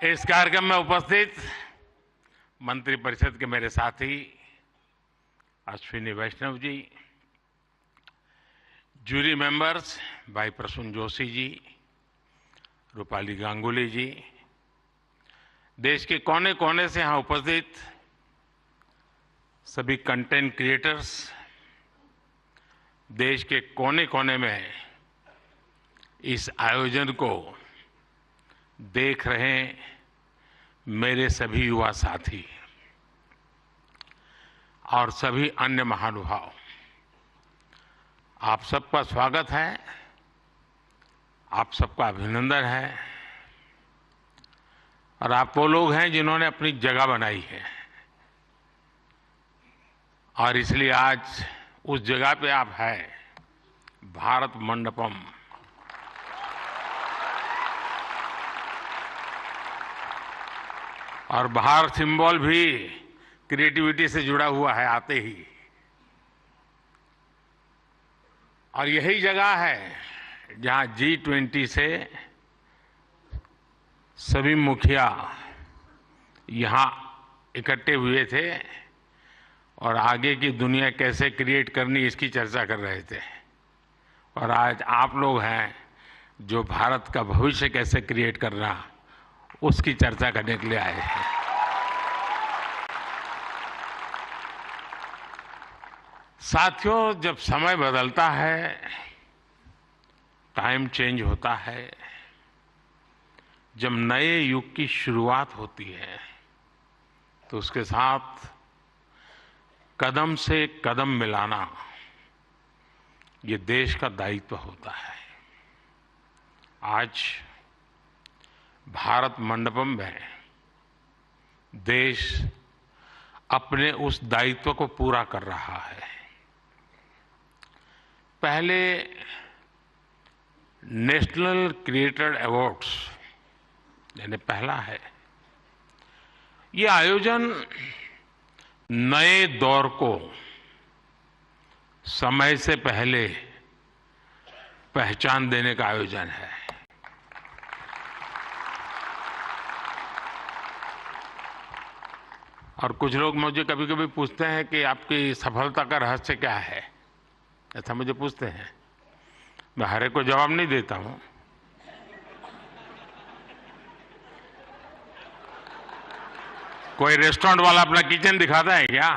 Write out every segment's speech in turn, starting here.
इस कार्यक्रम में उपस्थित मंत्रिपरिषद के मेरे साथी अश्विनी वैष्णव जी, जूरी मेंबर्स भाई प्रसून जोशी जी, रूपाली गांगुली जी, देश के कोने कोने से यहां उपस्थित सभी कंटेंट क्रिएटर्स, देश के कोने कोने में इस आयोजन को देख रहे मेरे सभी युवा साथी और सभी अन्य महानुभाव, आप सबका स्वागत है, आप सबका अभिनंदन है। और आप वो लोग हैं जिन्होंने अपनी जगह बनाई है और इसलिए आज उस जगह पे आप हैं, भारत मंडपम। और बाहर सिंबल भी क्रिएटिविटी से जुड़ा हुआ है आते ही। और यही जगह है जहां G20 से सभी मुखिया यहां इकट्ठे हुए थे और आगे की दुनिया कैसे क्रिएट करनी इसकी चर्चा कर रहे थे। और आज आप लोग हैं जो भारत का भविष्य कैसे क्रिएट करना उसकी चर्चा करने के लिए आए हैं। साथियों, जब समय बदलता है, टाइम चेंज होता है, जब नए युग की शुरुआत होती है तो उसके साथ कदम से कदम मिलाना ये देश का दायित्व होता है। आज भारत मंडपम में देश अपने उस दायित्व को पूरा कर रहा है। पहले नेशनल क्रिएटर अवार्ड्स यानी पहला है, ये आयोजन नए दौर को समय से पहले पहचान देने का आयोजन है। और कुछ लोग मुझे कभी कभी पूछते हैं कि आपकी सफलता का रहस्य क्या है, ऐसा मुझे पूछते हैं। मैं हर एक को जवाब नहीं देता हूं। कोई रेस्टोरेंट वाला अपना किचन दिखाता है क्या?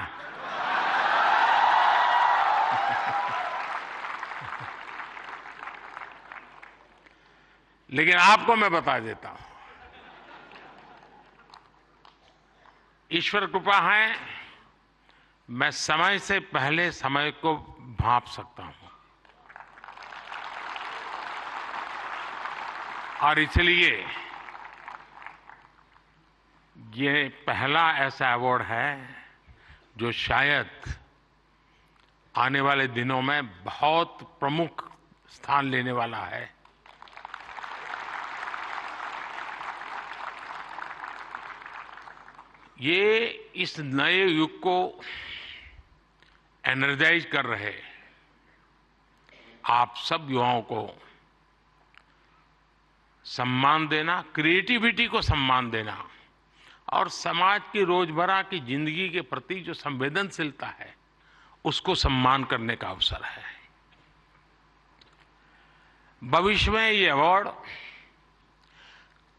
लेकिन आपको मैं बता देता हूं, ईश्वर कृपा है, मैं समय से पहले समय को भांप सकता हूं। और इसलिए ये पहला ऐसा अवार्ड है जो शायद आने वाले दिनों में बहुत प्रमुख स्थान लेने वाला है। ये इस नए युग को एनर्जाइज कर रहे आप सब युवाओं को सम्मान देना, क्रिएटिविटी को सम्मान देना और समाज की रोजमर्रा की जिंदगी के प्रति जो संवेदनशीलता है उसको सम्मान करने का अवसर है। भविष्य में ये अवार्ड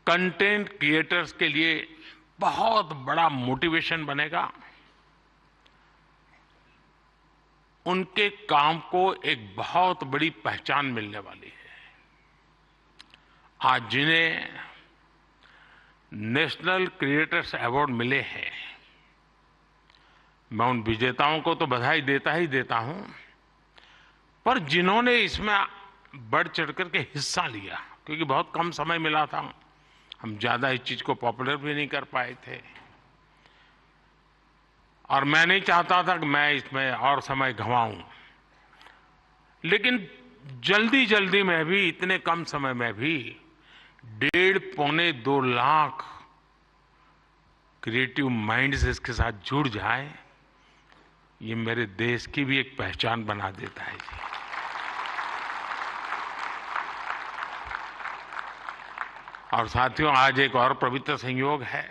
कंटेंट क्रिएटर्स के लिए बहुत बड़ा मोटिवेशन बनेगा। उनके काम को एक बहुत बड़ी पहचान मिलने वाली है। आज जिन्हें नेशनल क्रिएटर्स अवार्ड मिले हैं, मैं उन विजेताओं को तो बधाई देता ही देता हूं, पर जिन्होंने इसमें बढ़ चढ़ करके हिस्सा लिया, क्योंकि बहुत कम समय मिला था, हम ज्यादा इस चीज को पॉपुलर भी नहीं कर पाए थे और मैं नहीं चाहता था कि मैं इसमें और समय गंवाऊं। लेकिन जल्दी जल्दी में भी, इतने कम समय में भी 1.5-2 लाख क्रिएटिव माइंड्स इसके साथ जुड़ जाए, ये मेरे देश की भी एक पहचान बना देता है। और साथियों, आज एक और पवित्र संयोग है।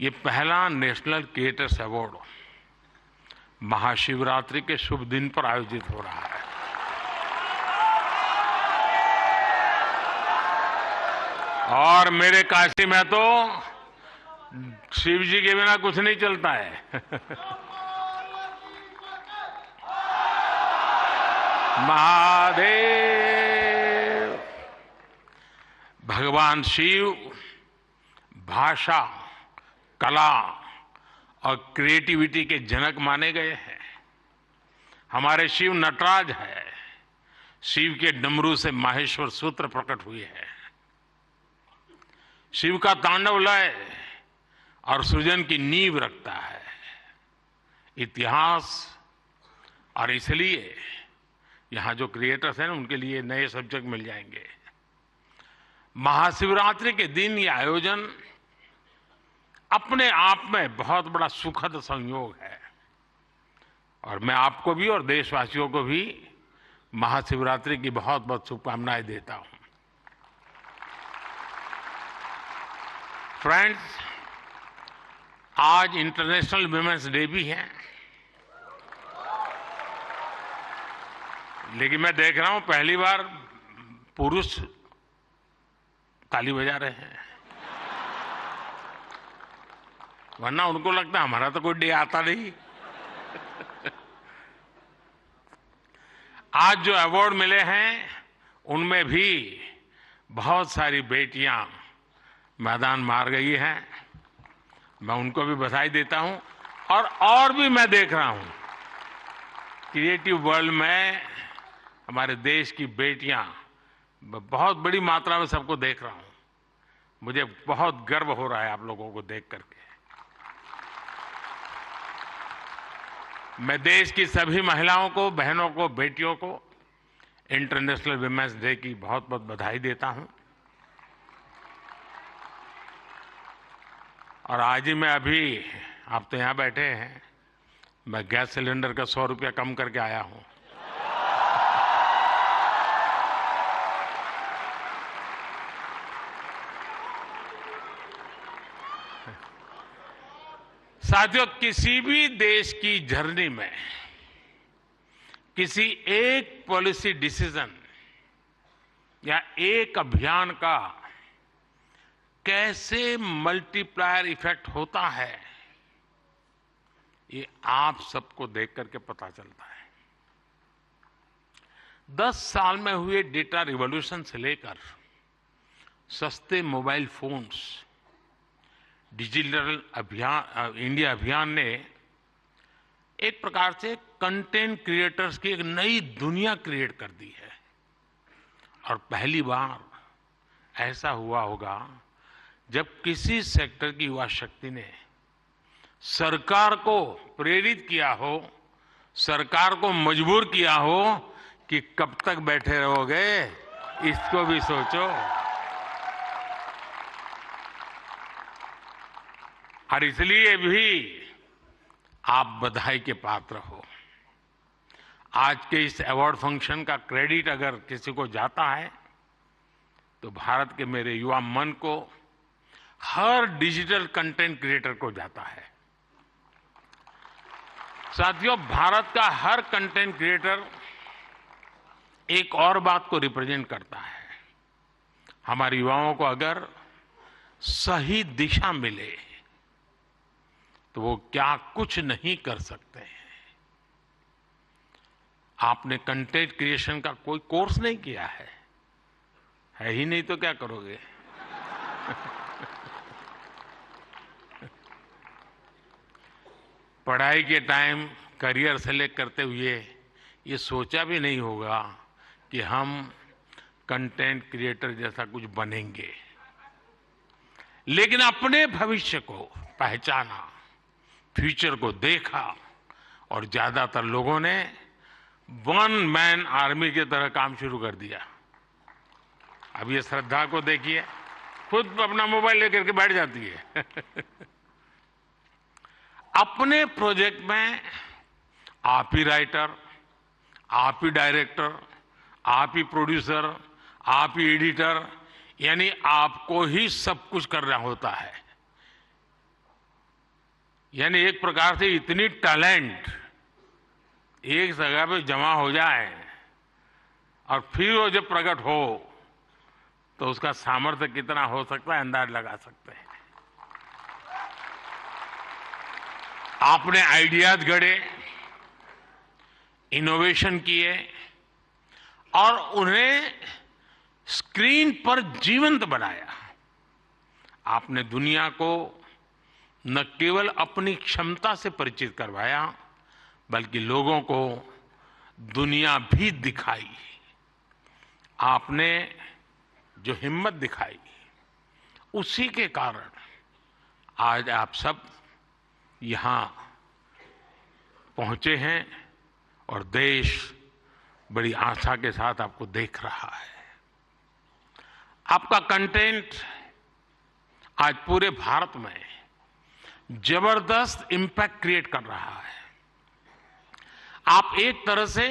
ये पहला नेशनल क्रिएटर्स अवार्ड महाशिवरात्रि के शुभ दिन पर आयोजित हो रहा है। और मेरे काशी में तो शिव जी के बिना कुछ नहीं चलता है। महादेव। भगवान शिव भाषा, कला और क्रिएटिविटी के जनक माने गए हैं। हमारे शिव नटराज है। शिव के डमरू से माहेश्वर सूत्र प्रकट हुए हैं। शिव का तांडव लय और सृजन की नींव रखता है इतिहास। और इसलिए यहां जो क्रिएटर्स हैं उनके लिए नए सब्जेक्ट मिल जाएंगे। महाशिवरात्रि के दिन ये आयोजन अपने आप में बहुत बड़ा सुखद संयोग है। और मैं आपको भी और देशवासियों को भी महाशिवरात्रि की बहुत बहुत शुभकामनाएं देता हूं। फ्रेंड्स, आज इंटरनेशनल विमेंस डे भी है। लेकिन मैं देख रहा हूं पहली बार पुरुष ताली बजा रहे हैं, वरना उनको लगता है हमारा तो कोई डे आता नहीं। आज जो अवार्ड मिले हैं उनमें भी बहुत सारी बेटियां मैदान मार गई हैं। मैं उनको भी बधाई देता हूं। और भी मैं देख रहा हूं क्रिएटिव वर्ल्ड में हमारे देश की बेटियां बहुत बड़ी मात्रा में सबको देख रहा हूं। मुझे बहुत गर्व हो रहा है आप लोगों को देख करके। मैं देश की सभी महिलाओं को, बहनों को, बेटियों को इंटरनेशनल विमेंस डे की बहुत बहुत बधाई देता हूं। और आज ही मैं अभी, आप तो यहां बैठे हैं, मैं गैस सिलेंडर का 100 रुपया कम करके आया हूं। साथियों, किसी भी देश की जर्नी में किसी एक पॉलिसी डिसीजन या एक अभियान का कैसे मल्टीप्लायर इफेक्ट होता है, ये आप सबको देख करके पता चलता है। 10 साल में हुए डेटा रिवॉल्यूशन से लेकर सस्ते मोबाइल फोन्स, डिजिटल अभियान, इंडिया अभियान ने एक प्रकार से कंटेंट क्रिएटर्स की एक नई दुनिया क्रिएट कर दी है। और पहली बार ऐसा हुआ होगा जब किसी सेक्टर की युवा शक्ति ने सरकार को प्रेरित किया हो, सरकार को मजबूर किया हो कि कब तक बैठे रहोगे, इसको भी सोचो। और इसलिए भी आप बधाई के पात्र हो। आज के इस अवार्ड फंक्शन का क्रेडिट अगर किसी को जाता है तो भारत के मेरे युवा मन को, हर डिजिटल कंटेंट क्रिएटर को जाता है। साथियों, भारत का हर कंटेंट क्रिएटर एक और बात को रिप्रेजेंट करता है। हमारे युवाओं को अगर सही दिशा मिले तो वो क्या कुछ नहीं कर सकते हैं। आपने कंटेंट क्रिएशन का कोई कोर्स नहीं किया है ही नहीं तो क्या करोगे। पढ़ाई के टाइम करियर सेलेक्ट करते हुए ये सोचा भी नहीं होगा कि हम कंटेंट क्रिएटर जैसा कुछ बनेंगे। लेकिन अपने भविष्य को पहचाना, फ्यूचर को देखा और ज्यादातर लोगों ने वन मैन आर्मी की तरह काम शुरू कर दिया। अब ये श्रद्धा को देखिए, खुद अपना मोबाइल लेकर के बैठ जाती है। अपने प्रोजेक्ट में आप ही राइटर, आप ही डायरेक्टर, आप ही प्रोड्यूसर, आप ही एडिटर, यानी आपको ही सब कुछ करना होता है। यानी एक प्रकार से इतनी टैलेंट एक जगह पे जमा हो जाए और फिर वो जब प्रकट हो तो उसका सामर्थ्य कितना हो सकता है अंदाज लगा सकते हैं। आपने आइडियाज गढ़े, इनोवेशन किए और उन्हें स्क्रीन पर जीवंत बनाया। आपने दुनिया को न केवल अपनी क्षमता से परिचित करवाया बल्कि लोगों को दुनिया भी दिखाई। आपने जो हिम्मत दिखाई उसी के कारण आज आप सब यहां पहुंचे हैं और देश बड़ी आशा के साथ आपको देख रहा है। आपका कंटेंट आज पूरे भारत में जबरदस्त इंपैक्ट क्रिएट कर रहा है। आप एक तरह से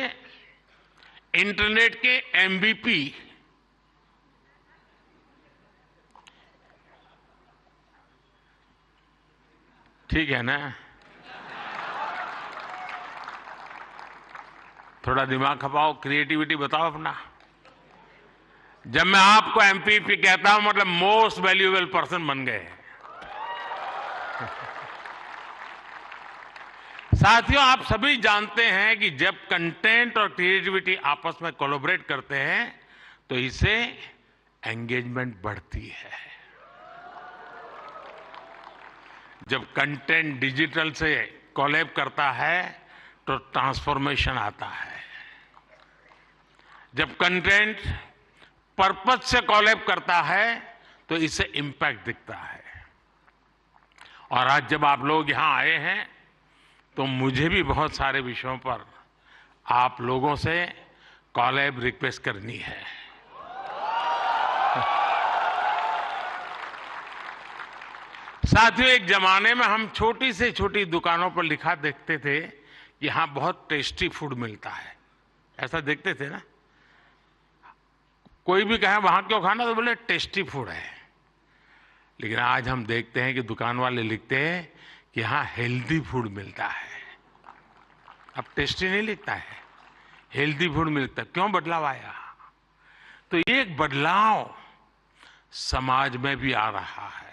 इंटरनेट के एमवीपी ठीक है ना? थोड़ा दिमाग खपाओ, क्रिएटिविटी बताओ अपना। जब मैं आपको एमपीपी कहता हूं मतलब मोस्ट वैल्यूएबल पर्सन बन गए। साथियों, आप सभी जानते हैं कि जब कंटेंट और क्रिएटिविटी आपस में कोलैबोरेट करते हैं तो इससे एंगेजमेंट बढ़ती है। जब कंटेंट डिजिटल से कोलैब करता है तो ट्रांसफॉर्मेशन आता है। जब कंटेंट पर्पस से कोलैब करता है तो इससे इंपैक्ट दिखता है। और आज जब आप लोग यहां आए हैं तो मुझे भी बहुत सारे विषयों पर आप लोगों से कोलैब रिक्वेस्ट करनी है। साथियों, एक जमाने में हम छोटी से छोटी दुकानों पर लिखा देखते थे कि यहां बहुत टेस्टी फूड मिलता है, ऐसा देखते थे ना। कोई भी कहे वहां क्यों खाना तो बोले टेस्टी फूड है। लेकिन आज हम देखते हैं कि दुकान वाले लिखते हैं कि यहां हेल्दी फूड मिलता है। अब टेस्टी नहीं लिखता है, हेल्दी फूड मिलता है। क्यों बदलाव आया? तो ये एक बदलाव समाज में भी आ रहा है।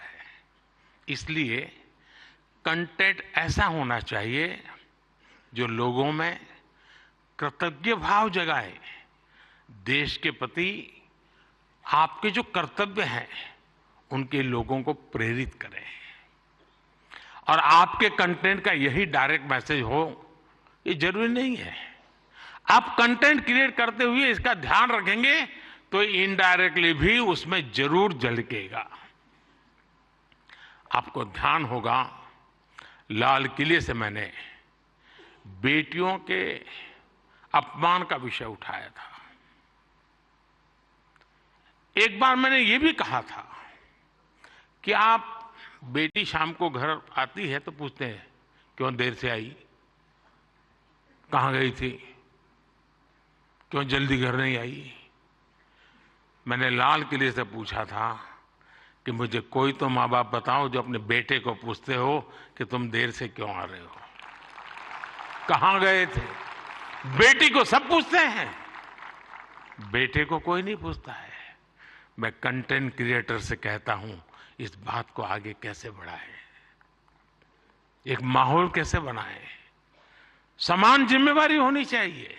इसलिए कंटेंट ऐसा होना चाहिए जो लोगों में कृतज्ञ भाव जगाए, देश के प्रति आपके जो कर्तव्य हैं उनके लोगों को प्रेरित करें। और आपके कंटेंट का यही डायरेक्ट मैसेज हो ये जरूरी नहीं है। आप कंटेंट क्रिएट करते हुए इसका ध्यान रखेंगे तो इनडायरेक्टली भी उसमें जरूर झलकेगा। आपको ध्यान होगा, लाल किले से मैंने बेटियों के अपमान का विषय उठाया था। एक बार मैंने ये भी कहा था कि आप बेटी शाम को घर आती है तो पूछते हैं क्यों देर से आई, कहां गई थी, क्यों जल्दी घर नहीं आई। मैंने लाल किले से पूछा था कि मुझे कोई तो माँ बाप बताओ जो अपने बेटे को पूछते हो कि तुम देर से क्यों आ रहे हो, कहां गए थे। बेटी को सब पूछते हैं, बेटे को कोई नहीं पूछता है। मैं कंटेंट क्रिएटर से कहता हूं इस बात को आगे कैसे बढ़ाएं, एक माहौल कैसे बनाएं। समान जिम्मेवारी होनी चाहिए।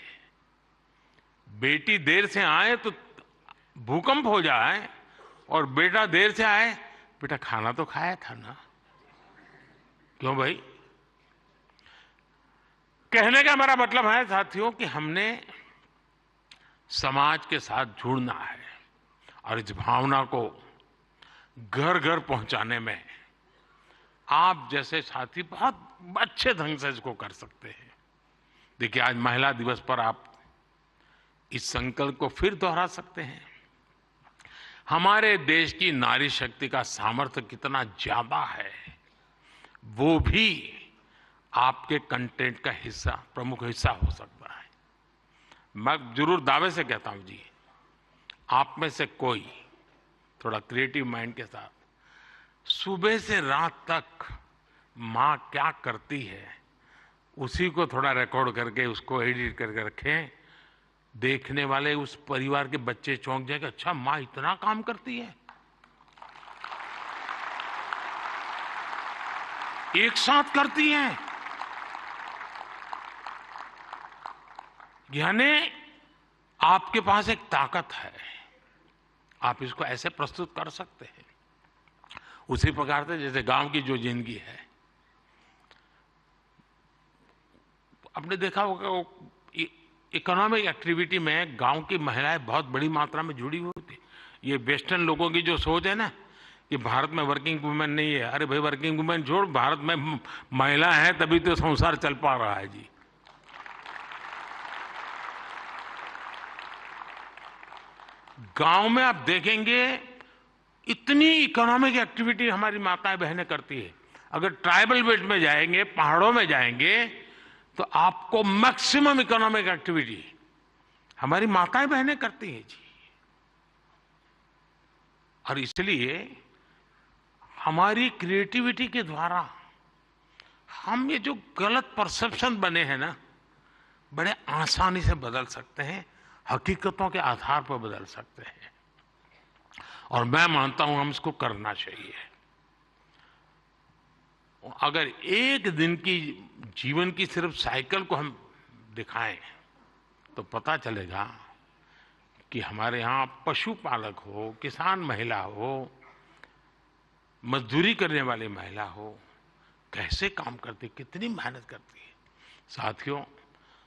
बेटी देर से आए तो भूकंप हो जाए और बेटा देर से आए, बेटा खाना तो खाया था ना, क्यों भाई। कहने का मेरा मतलब है साथियों कि हमने समाज के साथ जुड़ना है और इस भावना को घर घर पहुंचाने में आप जैसे साथी बहुत अच्छे ढंग से इसको कर सकते हैं। देखिए, आज महिला दिवस पर आप इस संकल्प को फिर दोहरा सकते हैं। हमारे देश की नारी शक्ति का सामर्थ्य कितना ज्यादा है वो भी आपके कंटेंट का हिस्सा, प्रमुख हिस्सा हो सकता है। मैं जरूर दावे से कहता हूं जी, आप में से कोई थोड़ा क्रिएटिव माइंड के साथ सुबह से रात तक माँ क्या करती है उसी को थोड़ा रिकॉर्ड करके उसको एडिट करके रखें, देखने वाले उस परिवार के बच्चे चौंक जाएंगे, अच्छा माँ इतना काम करती है। एक साथ करती हैं, यानी आपके पास एक ताकत है, आप इसको ऐसे प्रस्तुत कर सकते हैं। उसी प्रकार से जैसे गांव की जो जिंदगी है, आपने देखा होगा इकोनॉमिक एक्टिविटी में गांव की महिलाएं बहुत बड़ी मात्रा में जुड़ी हुई होती। ये वेस्टर्न लोगों की जो सोच है ना कि भारत में वर्किंग वुमेन नहीं है, अरे भाई वर्किंग वुमेन छोड़, भारत में महिला है तभी तो संसार चल पा रहा है जी। गांव में आप देखेंगे इतनी इकोनॉमिक एक्टिविटी हमारी माताएं बहनें करती है। अगर ट्राइबल बेल्ट में जाएंगे, पहाड़ों में जाएंगे, तो आपको मैक्सिमम इकोनॉमिक एक्टिविटी हमारी माताएं बहनें करती हैं जी। और इसलिए हमारी क्रिएटिविटी के द्वारा हम ये जो गलत परसेप्शन बने हैं ना, बड़े आसानी से बदल सकते हैं, हकीकतों के आधार पर बदल सकते हैं। और मैं मानता हूं हम इसको करना चाहिए। अगर एक दिन की जीवन की सिर्फ साइकिल को हम दिखाएं तो पता चलेगा कि हमारे यहाँ पशुपालक हो, किसान महिला हो, मजदूरी करने वाली महिला हो, कैसे काम करती, कितनी मेहनत करती है। साथियों,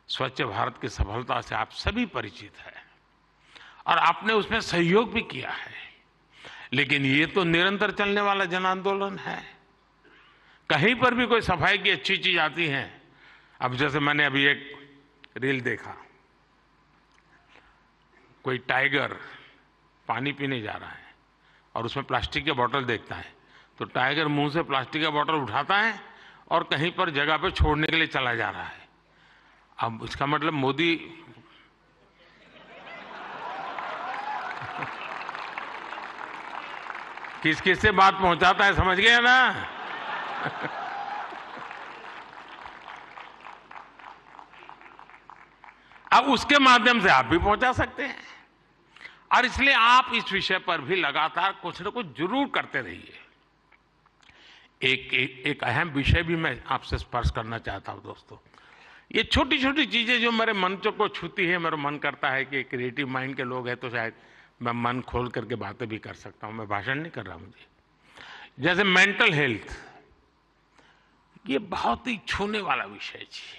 स्वच्छ भारत की सफलता से आप सभी परिचित हैं और आपने उसमें सहयोग भी किया है, लेकिन ये तो निरंतर चलने वाला जन आंदोलन है। कहीं पर भी कोई सफाई की अच्छी चीज आती है, अब जैसे मैंने अभी एक रील देखा, कोई टाइगर पानी पीने जा रहा है और उसमें प्लास्टिक के बोतल देखता है, तो टाइगर मुंह से प्लास्टिक का बोतल उठाता है और कहीं पर जगह पे छोड़ने के लिए चला जा रहा है। अब इसका मतलब मोदी किस किस से बात पहुंचाता है, समझ गए ना? अब उसके माध्यम से आप भी पहुंचा सकते हैं। और इसलिए आप इस विषय पर भी लगातार कुछ न कुछ जरूर करते रहिए। एक अहम विषय भी मैं आपसे स्पर्श करना चाहता हूं दोस्तों। ये छोटी छोटी चीजें जो मेरे मन को छूती है, मेरा मन करता है कि क्रिएटिव माइंड के लोग हैं तो शायद मैं मन खोल करके बातें भी कर सकता हूं। मैं भाषण नहीं कर रहा मुझे। जैसे मेंटल हेल्थ, ये बहुत ही छूने वाला विषय जी।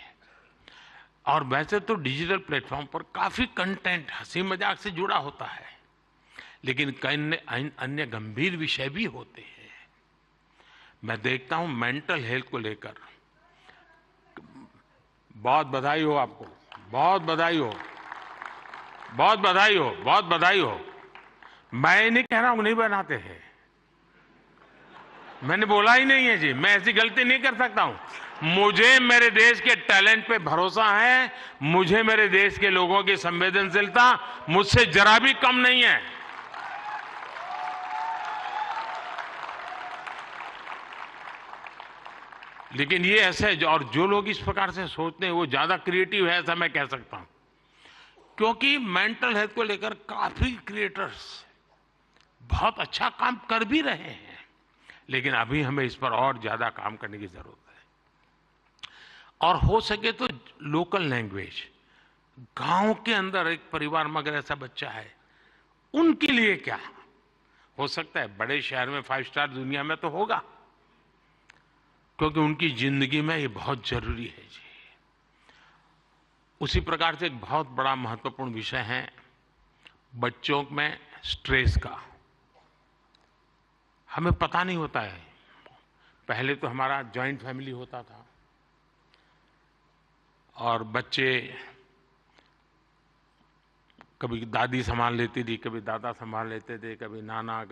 और वैसे तो डिजिटल प्लेटफॉर्म पर काफी कंटेंट हंसी मजाक से जुड़ा होता है, लेकिन कई अन्य गंभीर विषय भी होते हैं। मैं देखता हूं मेंटल हेल्थ को लेकर, बहुत बधाई हो आपको, बहुत बधाई हो, बहुत बधाई हो, बहुत बधाई हो। मैं नहीं कह रहा हूं नहीं बनाते हैं, मैंने बोला ही नहीं है जी, मैं ऐसी गलती नहीं कर सकता हूं। मुझे मेरे देश के टैलेंट पे भरोसा है, मुझे मेरे देश के लोगों की संवेदनशीलता मुझसे जरा भी कम नहीं है। लेकिन ये ऐसे और जो लोग इस प्रकार से सोचते हैं वो ज्यादा क्रिएटिव है, ऐसा मैं कह सकता हूं। क्योंकि मेंटल हेल्थ को लेकर काफी क्रिएटर्स बहुत अच्छा काम कर भी रहे हैं, लेकिन अभी हमें इस पर और ज्यादा काम करने की जरूरत है। और हो सके तो लोकल लैंग्वेज, गांव के अंदर एक परिवार में अगर ऐसा बच्चा है, उनके लिए क्या हो सकता है, बड़े शहर में 5 स्टार दुनिया में तो होगा, क्योंकि उनकी जिंदगी में ये बहुत जरूरी है जी। उसी प्रकार से एक बहुत बड़ा महत्वपूर्ण विषय है बच्चों में स्ट्रेस का। हमें पता नहीं होता है, पहले तो हमारा जॉइंट फैमिली होता था और बच्चे कभी दादी संभाल लेती थी, कभी दादा संभाल लेते थे, कभी नाना,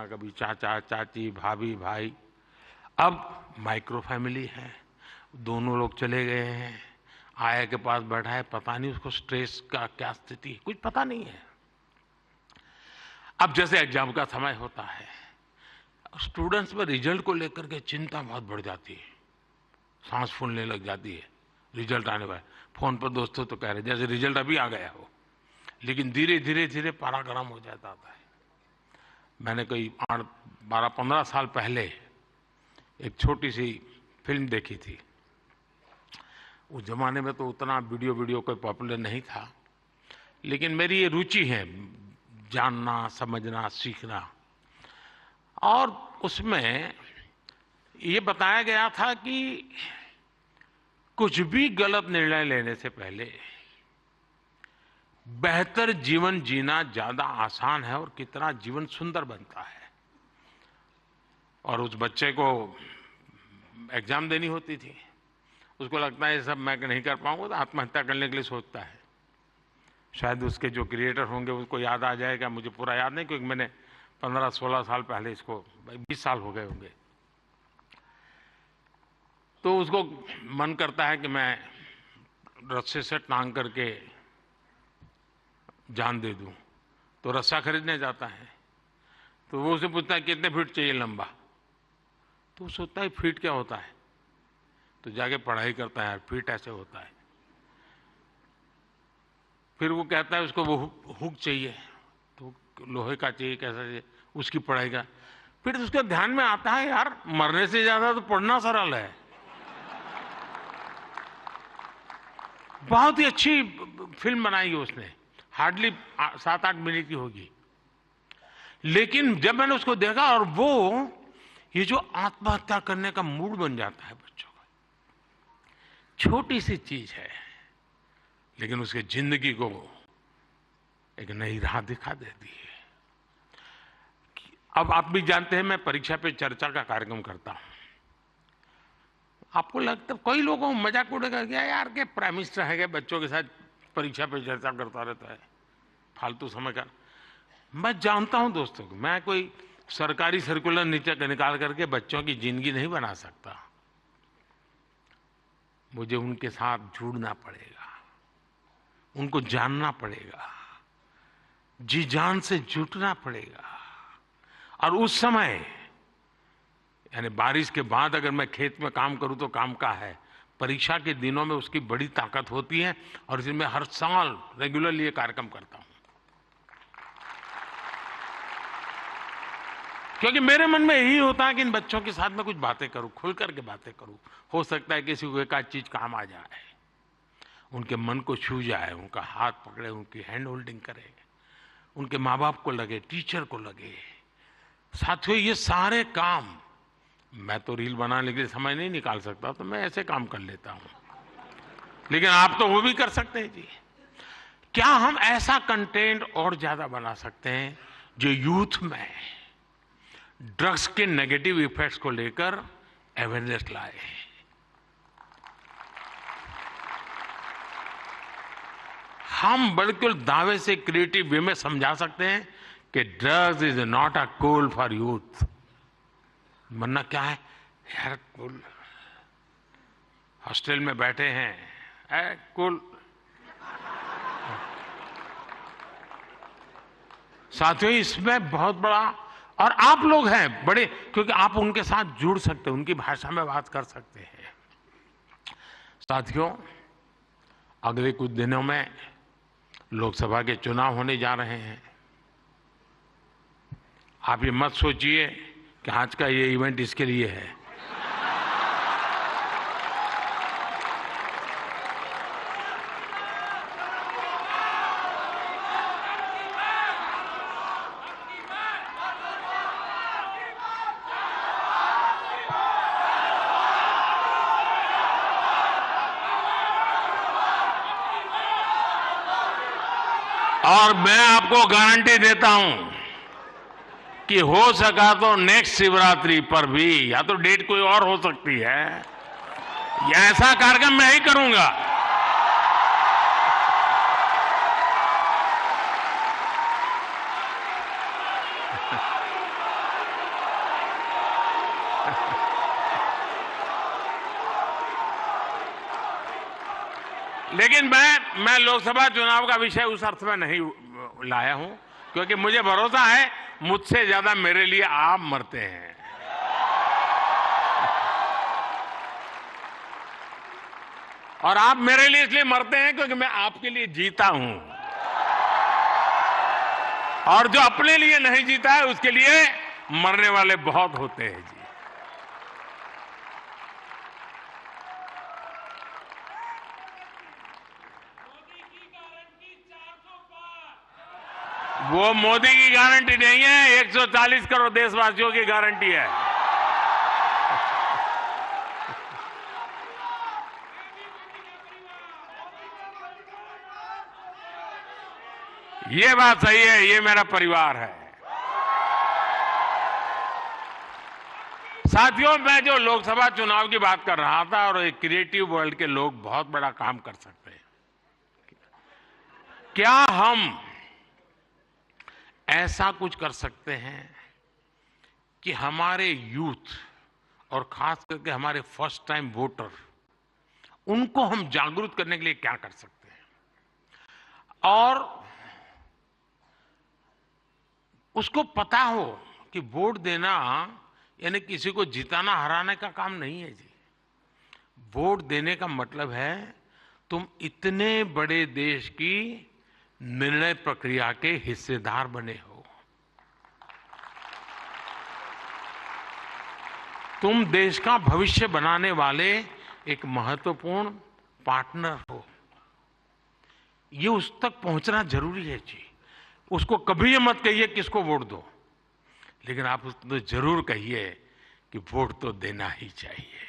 कभी चाचा चाची, भाभी भाई। अब माइक्रो फैमिली है, दोनों लोग चले गए हैं, आया के पास बैठा है, पता नहीं उसको स्ट्रेस का क्या स्थिति है, कुछ पता नहीं है। अब जैसे एग्जाम का समय होता है, स्टूडेंट्स में रिजल्ट को लेकर के चिंता बहुत बढ़ जाती है, सांस फूलने लग जाती है। रिजल्ट आने वाला, फोन पर दोस्तों तो कह रहे जैसे रिजल्ट अभी आ गया हो, लेकिन धीरे धीरे धीरे पारा गर्म हो जाता है। मैंने कोई 12-15 साल पहले एक छोटी सी फिल्म देखी थी। उस जमाने में तो उतना वीडियो कोई पॉपुलर नहीं था, लेकिन मेरी ये रुचि है जानना, समझना, सीखना। और उसमें ये बताया गया था कि कुछ भी गलत निर्णय लेने से पहले बेहतर जीवन जीना ज्यादा आसान है और कितना जीवन सुंदर बनता है। और उस बच्चे को एग्जाम देनी होती थी, उसको लगता है ये सब मैं नहीं कर पाऊंगा, तो आत्महत्या करने के लिए सोचता है। शायद उसके जो क्रिएटर होंगे उसको याद आ जाएगा, मुझे पूरा याद नहीं, क्योंकि मैंने 15-16 साल पहले इसको, 20 साल हो गए होंगे। तो उसको मन करता है कि मैं रस्से से टांग करके जान दे दूं, तो रस्सा खरीदने जाता है। तो वो उसे पूछता है कितने फीट चाहिए लंबा, तो वो सोचता है फीट क्या होता है, तो जाके पढ़ाई करता है, फीट ऐसे होता है। फिर वो कहता है उसको वो हुक चाहिए, तो लोहे का चाहिए, कैसा चाहिए, उसकी पढ़ाई का। फिर उसके ध्यान में आता है यार मरने से ज्यादा तो पढ़ना सरल है। बहुत ही अच्छी फिल्म बनाई है उसने, हार्डली 7-8 मिनट की होगी। लेकिन जब मैंने उसको देखा, और वो ये जो आत्महत्या करने का मूड बन जाता है बच्चों का, छोटी सी चीज है लेकिन उसके जिंदगी को एक नई राह दिखा देती है। अब आप भी जानते हैं मैं परीक्षा पे चर्चा का कार्यक्रम करता हूं। आपको लगता है कोई लोगों को मजाक उड़ेगा क्या यार के प्राइम मिनिस्टर है, बच्चों के साथ परीक्षा पे चर्चा करता रहता है, फालतू समय का। मैं जानता हूं दोस्तों, मैं कोई सरकारी सर्कुलर निकाल करके बच्चों की जिंदगी नहीं बना सकता। मुझे उनके साथ जुड़ना पड़ेगा, उनको जानना पड़ेगा, जी जान से जुटना पड़ेगा। और उस समय यानी बारिश के बाद अगर मैं खेत में काम करूं तो काम का है, परीक्षा के दिनों में उसकी बड़ी ताकत होती है। और इसलिए मैं हर साल रेगुलरली ये कार्यक्रम करता हूं, क्योंकि मेरे मन में यही होता है कि इन बच्चों के साथ मैं कुछ बातें करूं, खुल करके बातें करूं। हो सकता है किसी को एक आध चीज काम आ जाए, उनके मन को छू जाए, उनका हाथ पकड़े, उनकी हैंड होल्डिंग करे, उनके माँ बाप को लगे, टीचर को लगे। साथियों ये सारे काम मैं तो रील बनाने के लिए समय नहीं निकाल सकता, तो मैं ऐसे काम कर लेता हूं, लेकिन आप तो वो भी कर सकते हैं जी। क्या हम ऐसा कंटेंट और ज्यादा बना सकते हैं जो यूथ में ड्रग्स के नेगेटिव इफेक्ट्स को लेकर अवेयरनेस लाए? हम बिल्कुल दावे से क्रिएटिव वे में समझा सकते हैं कि drugs is not a cool for youth. वरना क्या है यार, कूल हॉस्टल में बैठे हैं, कूल। साथियों इसमें बहुत बड़ा, और आप लोग हैं बड़े, क्योंकि आप उनके साथ जुड़ सकते हैं, उनकी भाषा में बात कर सकते हैं। साथियों अगले कुछ दिनों में लोकसभा के चुनाव होने जा रहे हैं। आप ये मत सोचिए कि आज का ये इवेंट इसके लिए है। और मैं आपको गारंटी देता हूं कि हो सका तो नेक्स्ट शिवरात्रि पर भी, या तो डेट कोई और हो सकती है, या ऐसा कार्यक्रम मैं ही करूंगा। लेकिन मैं लोकसभा चुनाव का विषय उस अर्थ में नहीं लाया हूं। क्योंकि मुझे भरोसा है मुझसे ज्यादा मेरे लिए आप मरते हैं। और आप मेरे लिए इसलिए मरते हैं क्योंकि मैं आपके लिए जीता हूं। और जो अपने लिए नहीं जीता है उसके लिए मरने वाले बहुत होते हैं जी। वो मोदी की गारंटी नहीं है, 140 करोड़ देशवासियों की गारंटी है। ये बात सही है, ये मेरा परिवार है। साथियों, मैं जो लोकसभा चुनाव की बात कर रहा था, और एक क्रिएटिव वर्ल्ड के लोग बहुत बड़ा काम कर सकते हैं। क्या हम ऐसा कुछ कर सकते हैं कि हमारे यूथ और खास करके हमारे फर्स्ट टाइम वोटर, उनको हम जागरूक करने के लिए क्या कर सकते हैं और उसको पता हो कि वोट देना यानी किसी को जिताना हराने का काम नहीं है जी। वोट देने का मतलब है तुम इतने बड़े देश की निर्णय प्रक्रिया के हिस्सेदार बने हो। तुम देश का भविष्य बनाने वाले एक महत्वपूर्ण पार्टनर हो। ये उस तक पहुंचना जरूरी है जी। उसको कभी ये मत कहिए किसको वोट दो, लेकिन आप उसको जरूर कहिए कि वोट तो देना ही चाहिए।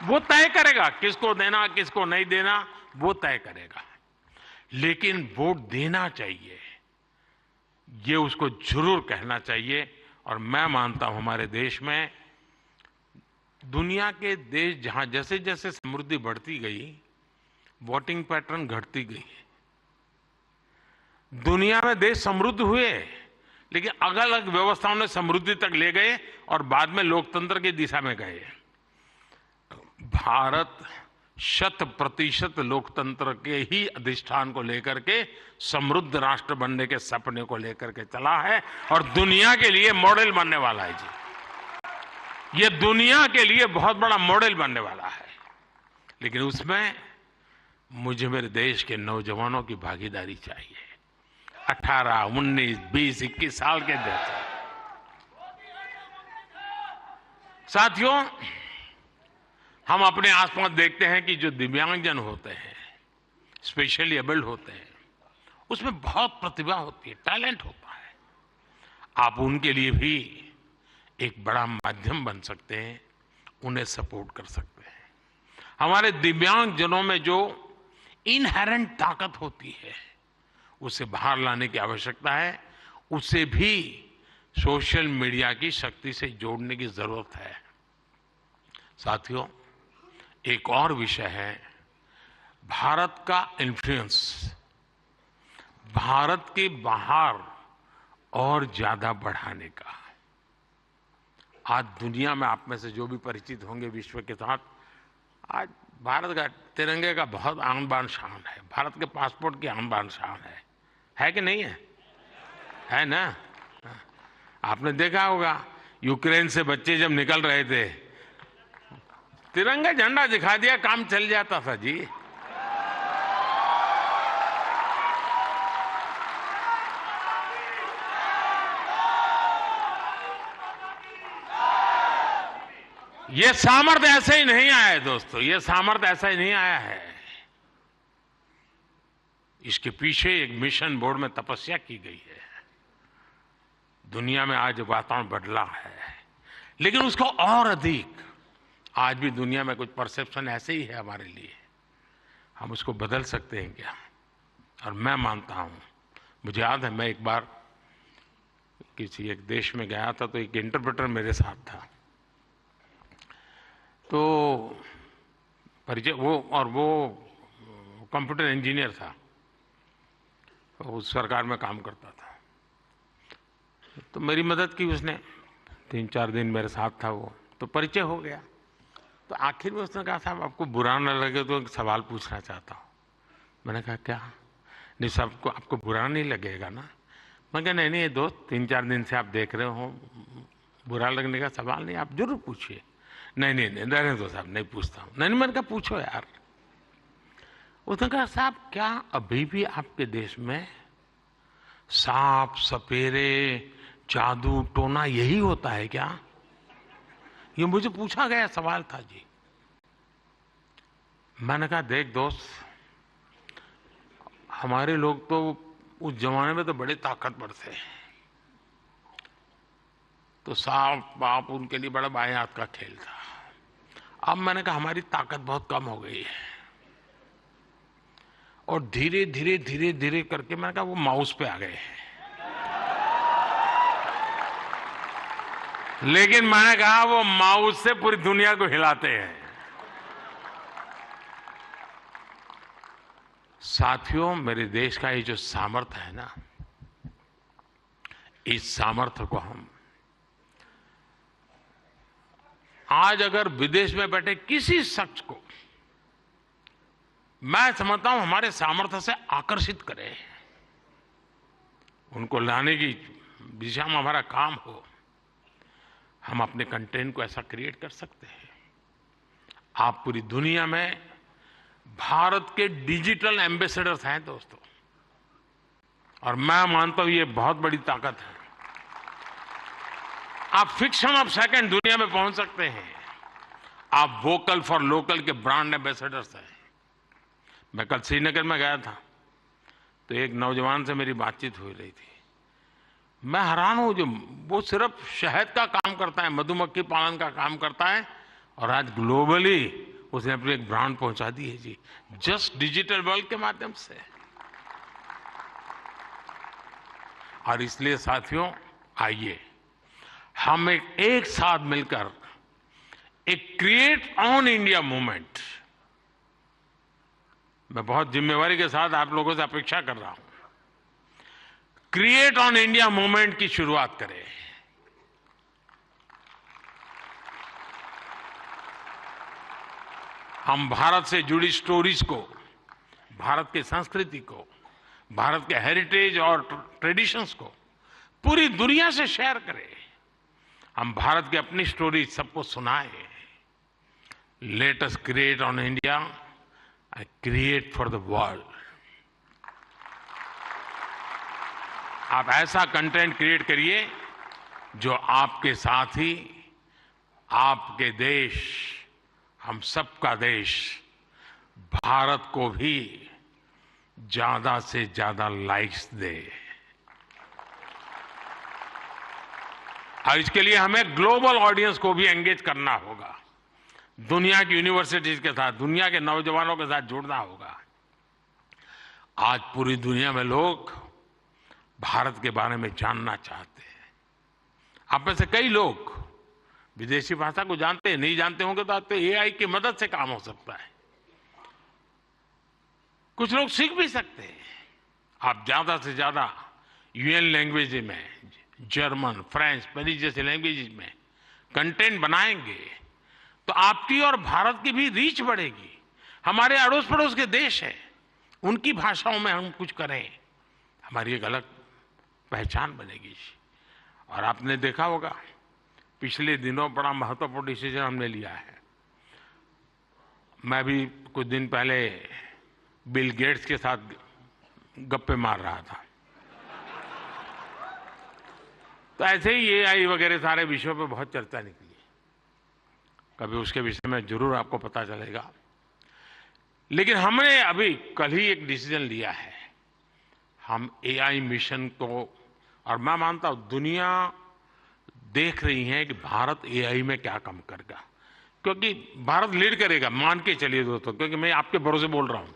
वो तय करेगा किसको देना किसको नहीं देना, वो तय करेगा, लेकिन वोट देना चाहिए, ये उसको जरूर कहना चाहिए। और मैं मानता हूं हमारे देश में, दुनिया के देश जहां जैसे जैसे समृद्धि बढ़ती गई, वोटिंग पैटर्न घटती गई। दुनिया में देश समृद्ध हुए, लेकिन अलग अलग व्यवस्थाओं ने समृद्धि तक ले गए और बाद में लोकतंत्र की दिशा में गए। भारत 100% लोकतंत्र के ही अधिष्ठान को लेकर के समृद्ध राष्ट्र बनने के सपने को लेकर के चला है और दुनिया के लिए मॉडल बनने वाला है जी। ये दुनिया के लिए बहुत बड़ा मॉडल बनने वाला है, लेकिन उसमें मुझे मेरे देश के नौजवानों की भागीदारी चाहिए। 18, 19, 20, 21 साल के जैसे साथियों, हम अपने आसपास देखते हैं कि जो दिव्यांगजन होते हैं, स्पेशली एबल्ड होते हैं, उसमें बहुत प्रतिभा होती है, टैलेंट होता है। आप उनके लिए भी एक बड़ा माध्यम बन सकते हैं, उन्हें सपोर्ट कर सकते हैं। हमारे दिव्यांगजनों में जो इनहेरेंट ताकत होती है, उसे बाहर लाने की आवश्यकता है। उसे भी सोशल मीडिया की शक्ति से जोड़ने की जरूरत है। साथियों, एक और विषय है भारत का इन्फ्लुएंस, भारत के बाहर और ज्यादा बढ़ाने का। आज दुनिया में आप में से जो भी परिचित होंगे विश्व के साथ, आज भारत का तिरंगे का बहुत आन बान शान है, भारत के पासपोर्ट की आन बान शान है कि नहीं है? है ना? आपने देखा होगा यूक्रेन से बच्चे जब निकल रहे थे, तिरंगा झंडा दिखा दिया, काम चल जाता था जी। ये सामर्थ्य ऐसे ही नहीं आया है दोस्तों, ये सामर्थ्य ऐसा ही नहीं आया है। इसके पीछे एक मिशन बोर्ड में तपस्या की गई है। दुनिया में आज वातावरण बदला है, लेकिन उसको और अधिक, आज भी दुनिया में कुछ परसेप्शन ऐसे ही है हमारे लिए, हम उसको बदल सकते हैं क्या? और मैं मानता हूं, मुझे याद है मैं एक बार किसी एक देश में गया था, तो एक इंटरप्रेटर मेरे साथ था, तो परिचय वो कंप्यूटर इंजीनियर था, उस सरकार में काम करता था। तो मेरी मदद की उसने, 3-4 दिन मेरे साथ था वो, तो परिचय हो गया। तो आखिर में उसने कहा, साहब आपको बुरा न लगे तो एक सवाल पूछना चाहता हूँ। मैंने कहा क्या? नहीं, सबको आपको बुरा नहीं लगेगा ना? मैं कहा नहीं नहीं ये दोस्त 3-4 दिन से आप देख रहे हो, बुरा लगने का सवाल नहीं, आप जरूर पूछिए। नहीं नहीं नहीं, रहने दो साहब, नहीं पूछता हूँ। नहीं, मैंने कहा पूछो यार। उसने कहा साहब क्या अभी भी आपके देश में सांप सपेरे जादू टोना यही होता है क्या? ये मुझे पूछा गया सवाल था जी। मैंने कहा देख दोस्त, हमारे लोग तो उस जमाने में तो बड़े ताकतवर थे, तो सांप बाप उनके लिए बड़ा बाएं हाथ का खेल था। अब मैंने कहा हमारी ताकत बहुत कम हो गई है, और धीरे धीरे धीरे धीरे करके मैंने कहा वो माउस पे आ गए हैं। लेकिन मैंने कहा वो माउस से पूरी दुनिया को हिलाते हैं। साथियों, मेरे देश का ये जो सामर्थ्य है ना, इस सामर्थ्य को हम आज अगर विदेश में बैठे किसी शख्स को, मैं समझता हूं हमारे सामर्थ्य से आकर्षित करें, उनको लाने की दिशा में हमारा काम हो, हम अपने कंटेंट को ऐसा क्रिएट कर सकते हैं। आप पूरी दुनिया में भारत के डिजिटल एम्बेसडर्स हैं दोस्तों, और मैं मानता हूं ये बहुत बड़ी ताकत है। आप फ्रिक्शन ऑफ सेकंड दुनिया में पहुंच सकते हैं। आप वोकल फॉर लोकल के ब्रांड एम्बेसडर्स हैं। मैं कल श्रीनगर में गया था, तो एक नौजवान से मेरी बातचीत हो रही थी। मैं हैरान हूं, जो वो सिर्फ शहद का काम करता है, मधुमक्खी पालन का काम करता है, और आज ग्लोबली उसने अपनी एक ब्रांड पहुंचा दी है जी, जस्ट डिजिटल वर्ल्ड के माध्यम से। और इसलिए साथियों, आइए हम एक साथ मिलकर एक क्रिएट ऑन इंडिया मूवमेंट, मैं बहुत जिम्मेवारी के साथ आप लोगों से अपेक्षा कर रहा हूं, क्रिएट ऑन इंडिया मूवमेंट की शुरुआत करें। हम भारत से जुड़ी स्टोरीज को, भारत की संस्कृति को, भारत के हेरिटेज और ट्रेडिशंस को पूरी दुनिया से शेयर करें। हम भारत की अपनी स्टोरी सबको सुनाएं। Let us create on India, I create for the world. आप ऐसा कंटेंट क्रिएट करिए जो आपके साथी, आपके देश, हम सबका देश, भारत को भी ज्यादा से ज्यादा लाइक्स दे। और इसके लिए हमें ग्लोबल ऑडियंस को भी एंगेज करना होगा। दुनिया की यूनिवर्सिटीज के साथ, दुनिया के नौजवानों के साथ जुड़ना होगा। आज पूरी दुनिया में लोग भारत के बारे में जानना चाहते हैं। आप में से कई लोग विदेशी भाषा को जानते हैं, नहीं जानते होंगे तो आज तो एआई की मदद से काम हो सकता है। कुछ लोग सीख भी सकते हैं। आप ज्यादा से ज्यादा यूएन लैंग्वेज में, जर्मन, फ्रेंच, स्पेनिश जैसे लैंग्वेजेस में कंटेंट बनाएंगे तो आपकी और भारत की भी रीच बढ़ेगी। हमारे अड़ोस पड़ोस के देश हैं, उनकी भाषाओं में हम कुछ करें, हमारी एक अलग पहचान बनेगी। और आपने देखा होगा पिछले दिनों बड़ा महत्वपूर्ण डिसीजन हमने लिया है। मैं भी कुछ दिन पहले बिल गेट्स के साथ गप्पे मार रहा था, तो ऐसे ही एआई वगैरह सारे विषयों पे बहुत चर्चा निकली। कभी उसके विषय में जरूर आपको पता चलेगा। लेकिन हमने अभी कल ही एक डिसीजन लिया है। हम एआई मिशन को, और मैं मानता हूं दुनिया देख रही है कि भारत एआई में क्या काम करेगा, क्योंकि भारत लीड करेगा, मान के चलिए दोस्तों, क्योंकि मैं आपके भरोसे बोल रहा हूं।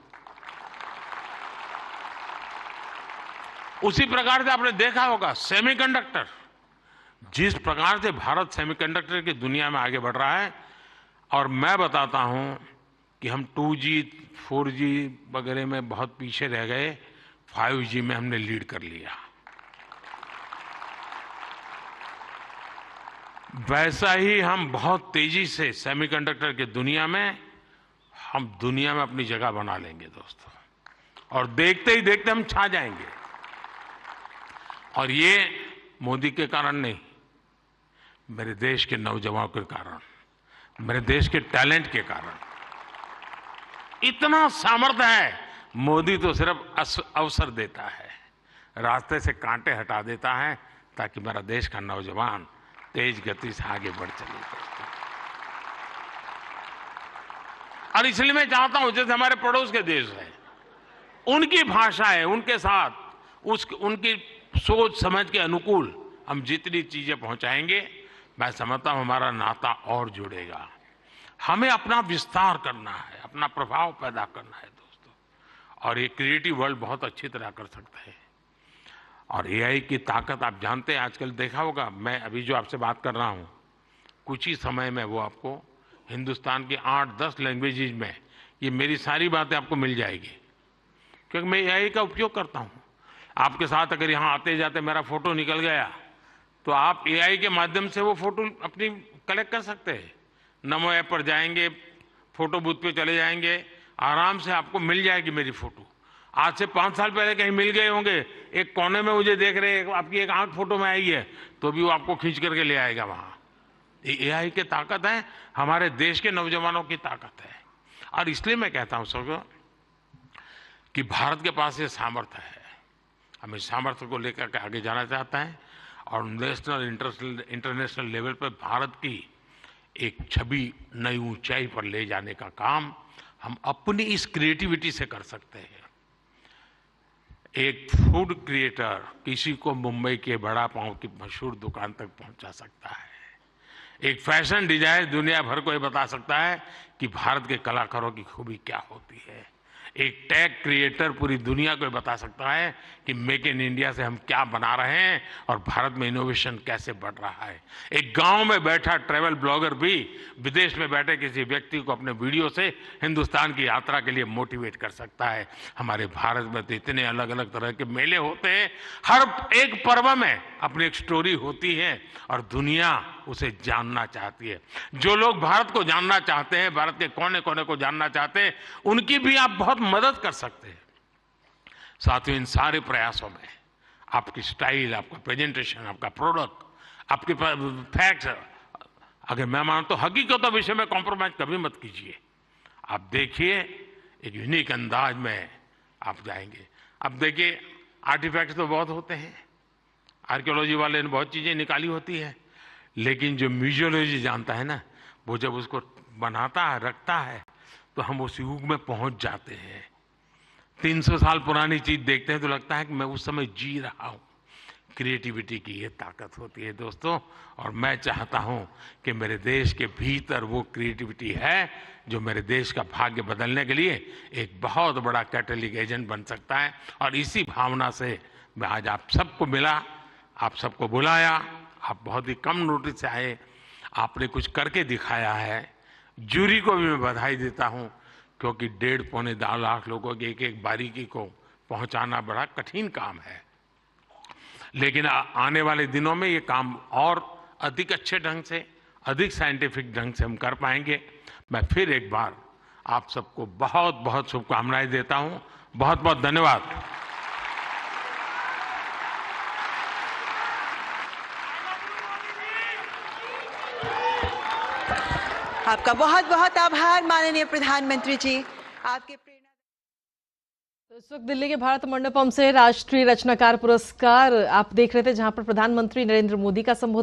उसी प्रकार से आपने देखा होगा सेमीकंडक्टर, जिस प्रकार से भारत सेमीकंडक्टर की दुनिया में आगे बढ़ रहा है, और मैं बताता हूं कि हम 2G 4G वगैरह में बहुत पीछे रह गए, 5G में हमने लीड कर लिया। वैसा ही हम बहुत तेजी से सेमीकंडक्टर की दुनिया में, हम दुनिया में अपनी जगह बना लेंगे दोस्तों। और देखते ही देखते हम छा जाएंगे। और ये मोदी के कारण नहीं, मेरे देश के नौजवानों के कारण, मेरे देश के टैलेंट के कारण। इतना सामर्थ्य है। मोदी तो सिर्फ अवसर देता है, रास्ते से कांटे हटा देता है ताकि मेरा देश का नौजवान तेज गति से आगे बढ़ चले। और इसलिए मैं चाहता हूं, जैसे हमारे पड़ोस के देश है, उनकी भाषा है, उनके साथ उनकी सोच समझ के अनुकूल हम जितनी चीजें पहुंचाएंगे, मैं समझता हूं हमारा नाता और जुड़ेगा। हमें अपना विस्तार करना है, अपना प्रभाव पैदा करना है दोस्तों, और ये क्रिएटिव वर्ल्ड बहुत अच्छी तरह कर सकता है। और एआई की ताकत आप जानते हैं, आजकल देखा होगा, मैं अभी जो आपसे बात कर रहा हूं, कुछ ही समय में वो आपको हिंदुस्तान की 8-10 लैंग्वेजेज में ये मेरी सारी बातें आपको मिल जाएगी, क्योंकि मैं एआई का उपयोग करता हूं। आपके साथ अगर यहाँ आते जाते मेरा फोटो निकल गया तो आप एआई के माध्यम से वो फोटो अपनी कलेक्ट कर सकते हैं। नमो ऐप पर जाएंगे, फोटो बूथ पे चले जाएंगे, आराम से आपको मिल जाएगी मेरी फोटो। आज से 5 साल पहले कहीं मिल गए होंगे, एक कोने में मुझे देख रहे, आपकी एक आंख फोटो में आई है तो भी वो आपको खींच करके ले आएगा वहां। ये एआई की ताकत है, हमारे देश के नौजवानों की ताकत है। और इसलिए मैं कहता हूं सबको कि भारत के पास ये सामर्थ्य है, हम इस सामर्थ्य को लेकर के आगे जाना चाहते हैं और नेशनल इंटरनेशनल लेवल पर भारत की एक छवि नई ऊंचाई पर ले जाने का काम हम अपनी इस क्रिएटिविटी से कर सकते हैं। एक फूड क्रिएटर किसी को मुंबई के बड़ा पाव की मशहूर दुकान तक पहुंचा सकता है। एक फैशन डिजाइनर दुनिया भर को ये बता सकता है कि भारत के कलाकारों की खूबी क्या होती है। एक टेक क्रिएटर पूरी दुनिया को बता सकता है कि मेक इन इंडिया से हम क्या बना रहे हैं और भारत में इनोवेशन कैसे बढ़ रहा है। एक गांव में बैठा ट्रैवल ब्लॉगर भी विदेश में बैठे किसी व्यक्ति को अपने वीडियो से हिंदुस्तान की यात्रा के लिए मोटिवेट कर सकता है। हमारे भारत में तो इतने अलग अलग तरह के मेले होते हैं, हर एक पर्व में अपनी एक स्टोरी होती है और दुनिया उसे जानना चाहती है। जो लोग भारत को जानना चाहते हैं, भारत के कोने कोने को जानना चाहते हैं, उनकी भी आप बहुत मदद कर सकते हैं। साथियों, इन सारे प्रयासों में आपकी स्टाइल, आपका प्रेजेंटेशन, आपका प्रोडक्ट, आपके फैक्ट्स, अगर मैं मानता हूं हकीकतों विषय में कॉम्प्रोमाइज कभी मत कीजिए। आप देखिए, एक यूनिक अंदाज में आप जाएंगे। अब देखिए, आर्टिफैक्ट्स तो बहुत होते हैं, आर्कियोलॉजी वाले ने बहुत चीजें निकाली होती है, लेकिन जो म्यूजियोलॉजी जानता है ना, वो जब उसको बनाता है, रखता है, तो हम उस युग में पहुंच जाते हैं। 300 साल पुरानी चीज देखते हैं तो लगता है कि मैं उस समय जी रहा हूं। क्रिएटिविटी की ये ताकत होती है दोस्तों, और मैं चाहता हूं कि मेरे देश के भीतर वो क्रिएटिविटी है जो मेरे देश का भाग्य बदलने के लिए एक बहुत बड़ा कैटलिक एजेंट बन सकता है। और इसी भावना से मैं आज आप सबको मिला, आप सबको बुलाया। आप बहुत ही कम नोटिस से आए, आपने कुछ करके दिखाया है। जूरी को भी मैं बधाई देता हूं, क्योंकि 1.5-2 लाख लोगों की एक एक बारीकी को पहुंचाना बड़ा कठिन काम है, लेकिन आने वाले दिनों में ये काम और अधिक अच्छे ढंग से, अधिक साइंटिफिक ढंग से हम कर पाएंगे। मैं फिर एक बार आप सबको बहुत बहुत शुभकामनाएं देता हूं। बहुत बहुत धन्यवाद। आपका बहुत बहुत आभार माननीय प्रधानमंत्री जी, आपके प्रेरणा। इस वक्त दिल्ली के भारत मंडपम से राष्ट्रीय रचनाकार पुरस्कार आप देख रहे थे, जहां पर प्रधानमंत्री नरेंद्र मोदी का संबोधन